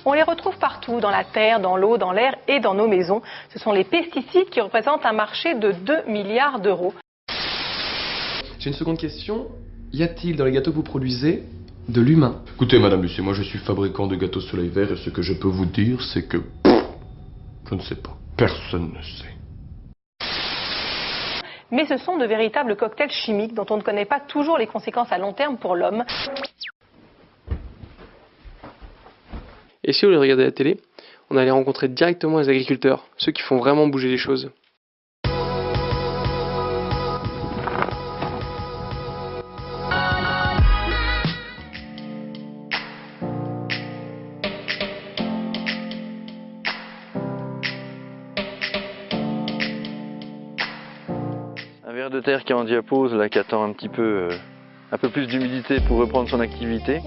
On les retrouve partout, dans la terre, dans l'eau, dans l'air et dans nos maisons. Ce sont les pesticides qui représentent un marché de 2 milliards d'euros. J'ai une seconde question. Y a-t-il dans les gâteaux que vous produisez de l'humain? Écoutez Madame Lucie, moi je suis fabricant de gâteaux soleil vert et ce que je peux vous dire c'est que... je ne sais pas. Personne ne sait. Mais ce sont de véritables cocktails chimiques dont on ne connaît pas toujours les conséquences à long terme pour l'homme. Et si au lieu de regarder la télé, on allait rencontrer directement les agriculteurs, ceux qui font vraiment bouger les choses. Un ver de terre qui est en diapose, là, qui attend un peu plus d'humidité pour reprendre son activité.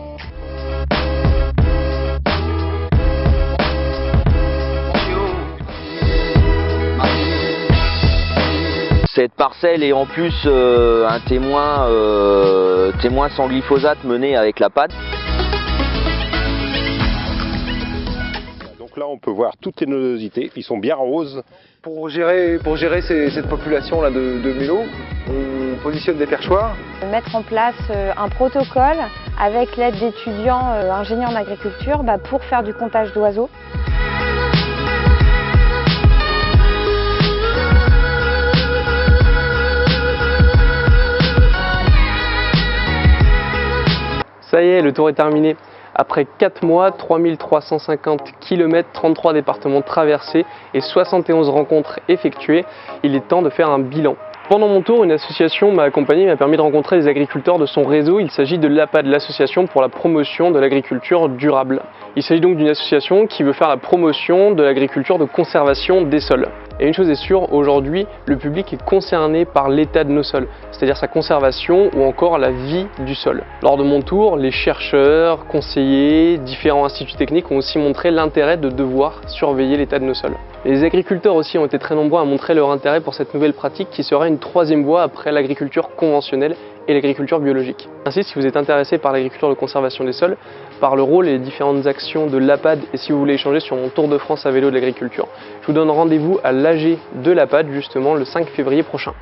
Cette parcelle est en plus un témoin sans glyphosate mené avec la patte. Donc là on peut voir toutes les nodosités, ils sont bien roses. Pour gérer cette population-là de mélos, on positionne des perchoirs. Mettre en place un protocole avec l'aide d'étudiants ingénieurs en agriculture pour faire du comptage d'oiseaux. Ça y est, le tour est terminé. Après 4 mois, 3350 km, 33 départements traversés et 71 rencontres effectuées, il est temps de faire un bilan. Pendant mon tour, une association m'a accompagné et m'a permis de rencontrer les agriculteurs de son réseau. Il s'agit de l'APAD, l'association pour la promotion de l'agriculture durable. Il s'agit donc d'une association qui veut faire la promotion de l'agriculture de conservation des sols. Et une chose est sûre, aujourd'hui, le public est concerné par l'état de nos sols, c'est-à-dire sa conservation ou encore la vie du sol. Lors de mon tour, les chercheurs, conseillers, différents instituts techniques ont aussi montré l'intérêt de devoir surveiller l'état de nos sols. Les agriculteurs aussi ont été très nombreux à montrer leur intérêt pour cette nouvelle pratique qui sera une troisième voie après l'agriculture conventionnelle et l'agriculture biologique. Ainsi, si vous êtes intéressé par l'agriculture de conservation des sols, par le rôle et les différentes actions de l'APAD et si vous voulez échanger sur mon tour de France à vélo de l'agriculture, je vous donne rendez-vous à l'AG de l'APAD justement le 5 février prochain.